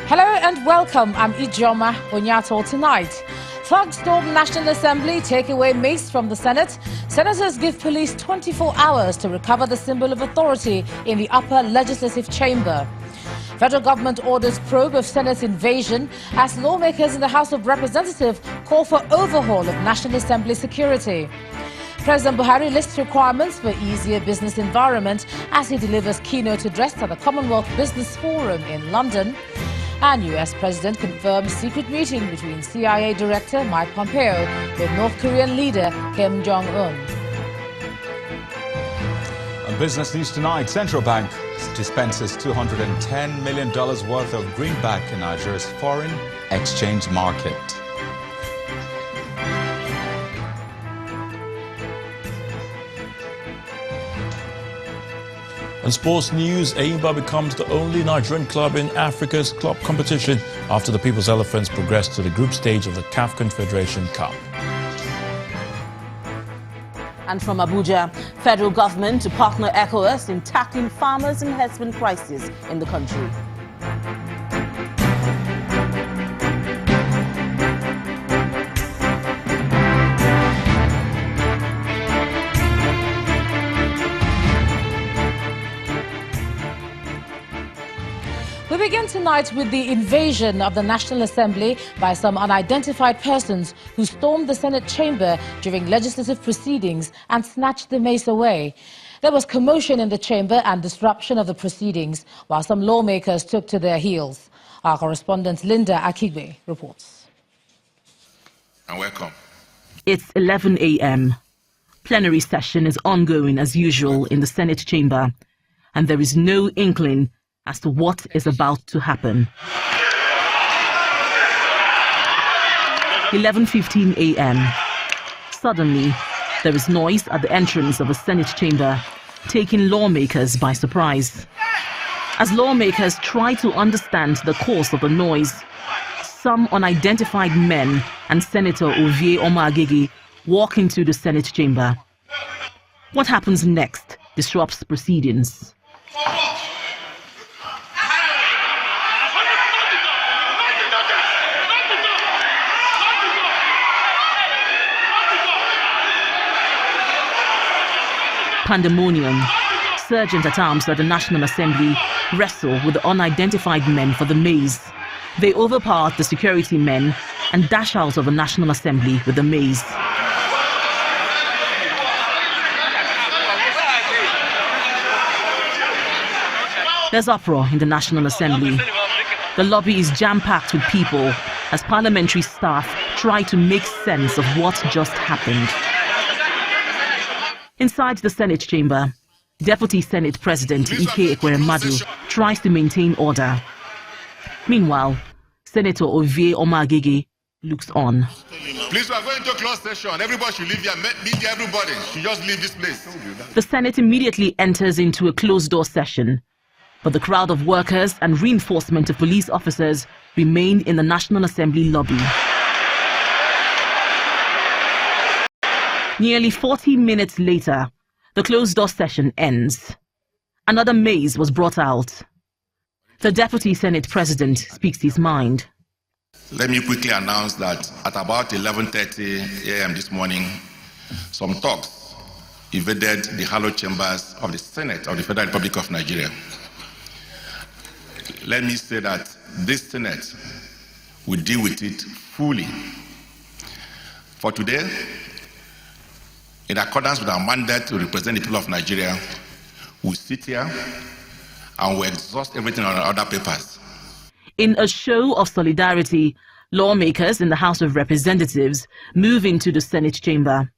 Hello and welcome. I'm Ijoma Onyato. Tonight, thugs storm National Assembly, take away Mace from the Senate. Senators give police 24 hours to recover the symbol of authority in the upper legislative chamber. Federal government orders probe of Senate invasion as lawmakers in the House of Representatives call for overhaul of National Assembly security. President Buhari lists requirements for easier business environment as he delivers keynote address at the Commonwealth Business Forum in London. And US President confirms secret meeting between CIA Director Mike Pompeo with North Korean leader Kim Jong-un. On business news tonight, Central Bank dispenses $210 million worth of greenback in Nigeria's foreign exchange market. In sports news, Enyimba becomes the only Nigerian club in Africa's club competition after the People's Elephants progressed to the group stage of the CAF Confederation Cup. And from Abuja, federal government to partner ECOWAS in tackling farmers and herdsmen crisis in the country. We begin tonight with the invasion of the National Assembly by some unidentified persons who stormed the Senate chamber during legislative proceedings and snatched the mace away. There was commotion in the chamber and disruption of the proceedings, while some lawmakers took to their heels. Our correspondent Linda Akigbe reports. And welcome. It's 11 a.m. Plenary session is ongoing as usual in the Senate chamber, and there is no inkling as to what is about to happen. 11:15 a.m. Suddenly, there is noise at the entrance of the Senate chamber, taking lawmakers by surprise. As lawmakers try to understand the cause of the noise, some unidentified men and Senator Omo-Agege walk into the Senate chamber. What happens next disrupts proceedings. Pandemonium. Sergeant-at-arms at the National Assembly wrestle with the unidentified men for the maze. They overpower the security men and dash out of the National Assembly with the maze. There's uproar in the National Assembly. The lobby is jam-packed with people as parliamentary staff try to make sense of what just happened. Inside the Senate chamber, Deputy Senate President Ike Ekweremadu tries to maintain order. Meanwhile, Senator Omo-Agege looks on. Please, we are going to close session. Everybody should leave here. Media, everybody should just leave this place. The Senate immediately enters into a closed-door session, but the crowd of workers and reinforcement of police officers remain in the National Assembly lobby. Nearly 40 minutes later, the closed-door session ends. Another maze was brought out. The Deputy Senate President speaks his mind. Let me quickly announce that at about 11:30 a.m. this morning, some thugs invaded the hallowed chambers of the Senate of the Federal Republic of Nigeria. Let me say that this Senate will deal with it fully. For today, in accordance with our mandate to represent the people of Nigeria, we sit here and we exhaust everything on our other papers. In a show of solidarity, lawmakers in the House of Representatives move into the Senate chamber.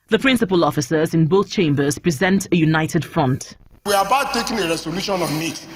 The principal officers in both chambers present a united front. We are about taking a resolution on it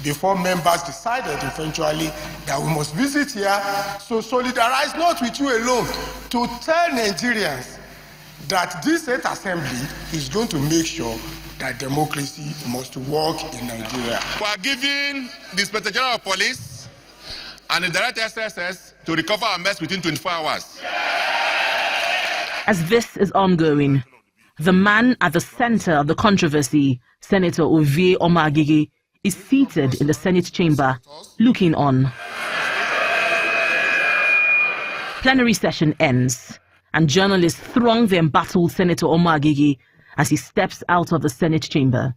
before members decided eventually that we must visit here to solidarize not with you alone, to tell Nigerians that this State Assembly is going to make sure that democracy must work in Nigeria. We are giving the Inspector General of Police and the Director SSS to recover our mess within 24 hours. As this is ongoing, the man at the center of the controversy, Senator Omo-Agege, is seated in the Senate chamber, looking on. Plenary session ends, and journalists throng the embattled Senator Omo-Agege as he steps out of the Senate chamber.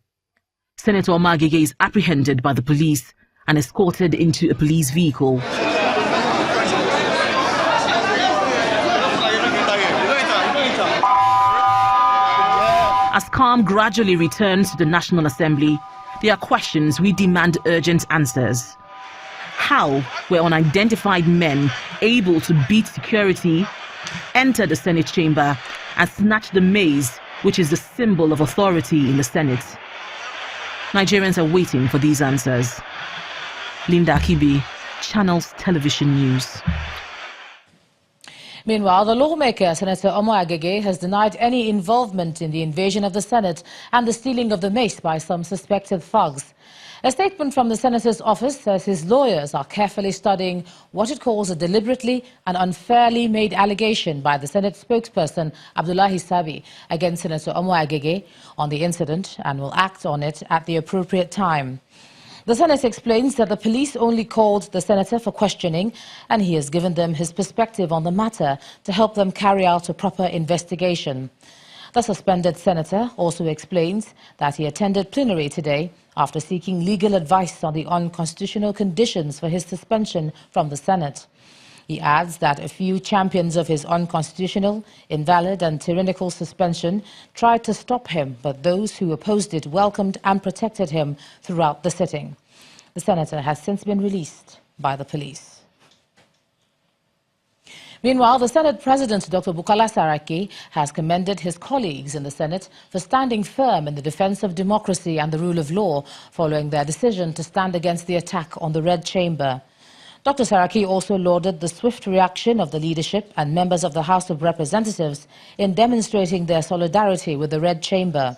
Senator Omo-Agege is apprehended by the police and escorted into a police vehicle. As calm gradually returns to the National Assembly, there are questions we demand urgent answers. How were unidentified men able to beat security, enter the Senate chamber, and snatch the Mace, which is the symbol of authority in the Senate? Nigerians are waiting for these answers. Linda Akibi, Channels Television News. Meanwhile, the lawmaker, Senator Omo-Agege, has denied any involvement in the invasion of the Senate and the stealing of the Mace by some suspected thugs. A statement from the senator's office says his lawyers are carefully studying what it calls a deliberately and unfairly made allegation by the Senate spokesperson, Abdullahi Sabi, against Senator Omo-Agege on the incident and will act on it at the appropriate time. The Senate explains that the police only called the senator for questioning, and he has given them his perspective on the matter to help them carry out a proper investigation. The suspended senator also explains that he attended plenary today after seeking legal advice on the unconstitutional conditions for his suspension from the Senate. He adds that a few champions of his unconstitutional, invalid and tyrannical suspension tried to stop him, but those who opposed it welcomed and protected him throughout the sitting. The senator has since been released by the police. Meanwhile, the Senate President, Dr. Bukola Saraki, has commended his colleagues in the Senate for standing firm in the defense of democracy and the rule of law following their decision to stand against the attack on the Red Chamber. Dr. Saraki also lauded the swift reaction of the leadership and members of the House of Representatives in demonstrating their solidarity with the Red Chamber.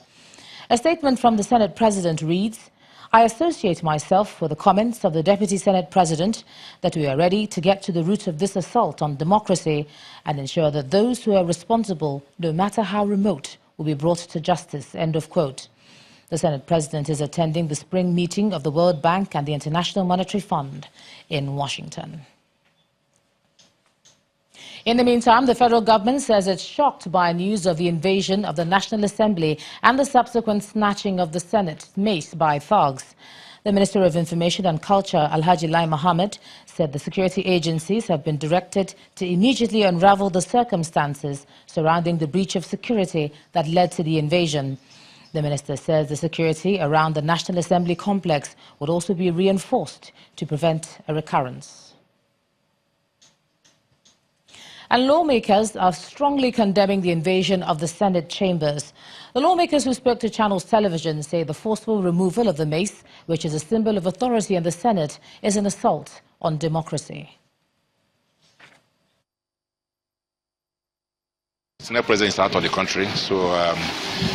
A statement from the Senate President reads, "I associate myself with the comments of the Deputy Senate President that we are ready to get to the root of this assault on democracy and ensure that those who are responsible, no matter how remote, will be brought to justice." End of quote. The Senate President is attending the spring meeting of the World Bank and the International Monetary Fund in Washington. In the meantime, the federal government says it's shocked by news of the invasion of the National Assembly and the subsequent snatching of the Senate Mace by thugs. The Minister of Information and Culture, Alhaji Lai Mohammed, said the security agencies have been directed to immediately unravel the circumstances surrounding the breach of security that led to the invasion. The minister says the security around the National Assembly complex would also be reinforced to prevent a recurrence. And lawmakers are strongly condemning the invasion of the Senate chambers. The lawmakers who spoke to Channels Television say the forceful removal of the Mace, which is a symbol of authority in the Senate, is an assault on democracy. The Senate President is out of the country, so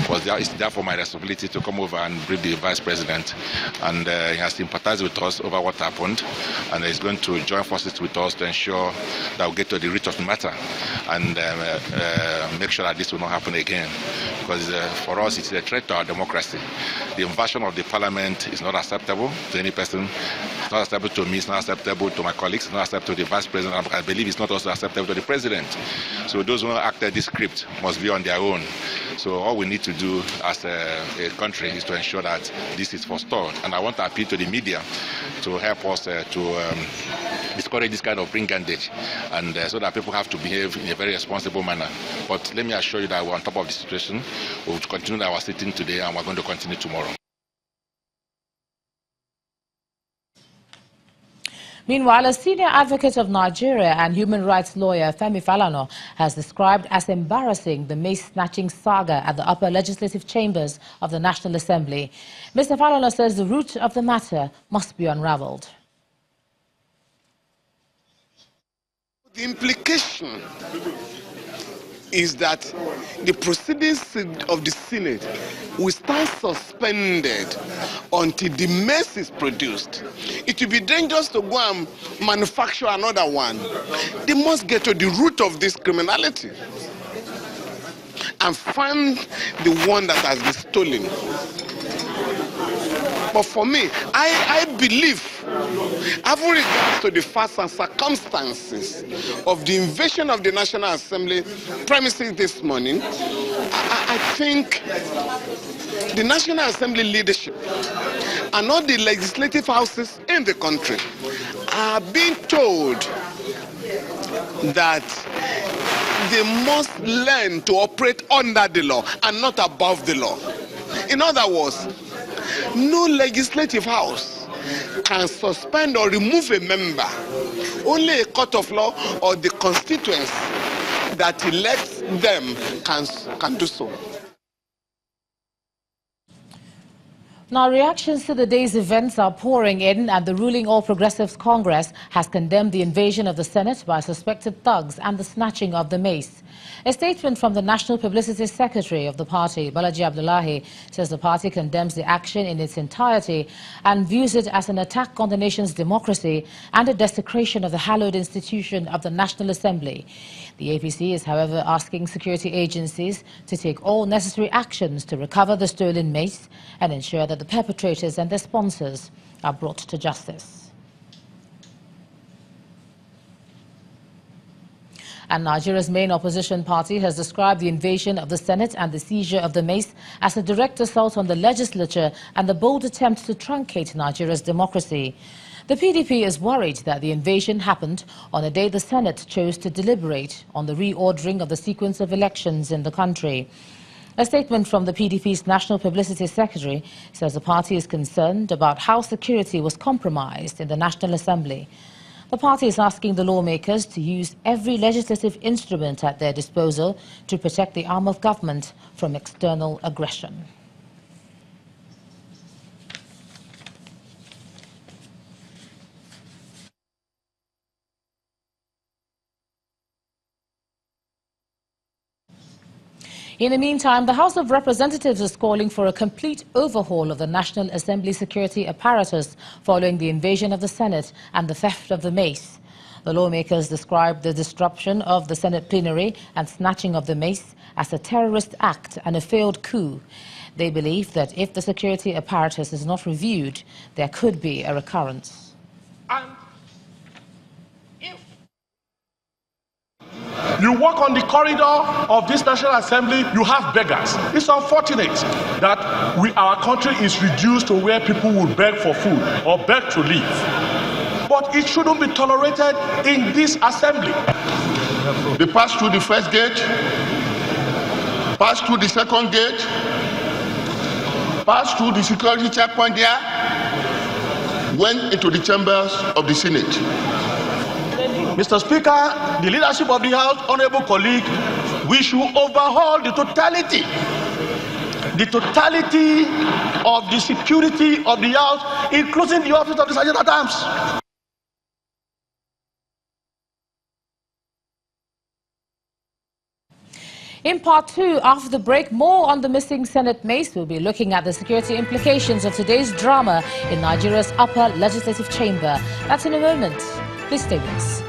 it's therefore my responsibility to come over and brief the Vice President. And he has sympathized with us over what happened, and he's going to join forces with us to ensure that we get to the root of the matter and make sure that this will not happen again. Because for us, it's a threat to our democracy. The invasion of the Parliament is not acceptable to any person. It's not acceptable to me, it's not acceptable to my colleagues, it's not acceptable to the Vice President. I believe it's not also acceptable to the President. So those who acted this script must be on their own. So all we need to do as a country is to ensure that this is forestalled. And I want to appeal to the media to help us to discourage this kind of brigandage, and so that people have to behave in a very responsible manner. But let me assure you that we're on top of the situation. We'll continue our sitting today, and we're going to continue tomorrow. Meanwhile, a senior advocate of Nigeria and human rights lawyer Femi Falana has described as embarrassing the Mace-snatching saga at the upper legislative chambers of the National Assembly. Mr. Falana says the root of the matter must be unraveled. The implication is that the proceedings of the Senate will stand suspended until the Mace is produced. It will be dangerous to go and manufacture another one. They must get to the root of this criminality and find the one that has been stolen. But for me, I believe, having regard to the facts and circumstances of the invasion of the National Assembly premises this morning, I think the National Assembly leadership and all the legislative houses in the country are being told that they must learn to operate under the law and not above the law. In other words, no legislative house can suspend or remove a member. Only a court of law or the constituents that elects them can do so. Now, reactions to the day's events are pouring in, and the ruling All Progressives Congress has condemned the invasion of the Senate by suspected thugs and the snatching of the Mace. A statement from the National Publicity Secretary of the party, Balaji Abdullahi, says the party condemns the action in its entirety and views it as an attack on the nation's democracy and a desecration of the hallowed institution of the National Assembly. The APC is, however, asking security agencies to take all necessary actions to recover the stolen Mace and ensure that the perpetrators and their sponsors are brought to justice. And Nigeria's main opposition party has described the invasion of the Senate and the seizure of the Mace as a direct assault on the legislature and the bold attempt to truncate Nigeria's democracy. The PDP is worried that the invasion happened on a day the Senate chose to deliberate on the reordering of the sequence of elections in the country. A statement from the PDP's National Publicity Secretary says the party is concerned about how security was compromised in the National Assembly. The party is asking the lawmakers to use every legislative instrument at their disposal to protect the arm of government from external aggression. In the meantime, the House of Representatives is calling for a complete overhaul of the National Assembly security apparatus following the invasion of the Senate and the theft of the Mace. The lawmakers described the disruption of the Senate plenary and snatching of the Mace as a terrorist act and a failed coup. They believe that if the security apparatus is not reviewed, there could be a recurrence. And if you walk on the corridor of this National Assembly, you have beggars. It's unfortunate that our country is reduced to where people will beg for food or beg to live. But it shouldn't be tolerated in this assembly. They passed through the first gate, passed through the second gate, passed through the security checkpoint there, went into the chambers of the Senate. Mr. Speaker, the leadership of the House, honorable colleague, we should overhaul the totality of the security of the House, including the office of the Sergeant at Arms. In part 2, after the break, more on the missing Senate Mace. We'll be looking at the security implications of today's drama in Nigeria's upper legislative chamber. That's in a moment. Please stay with us.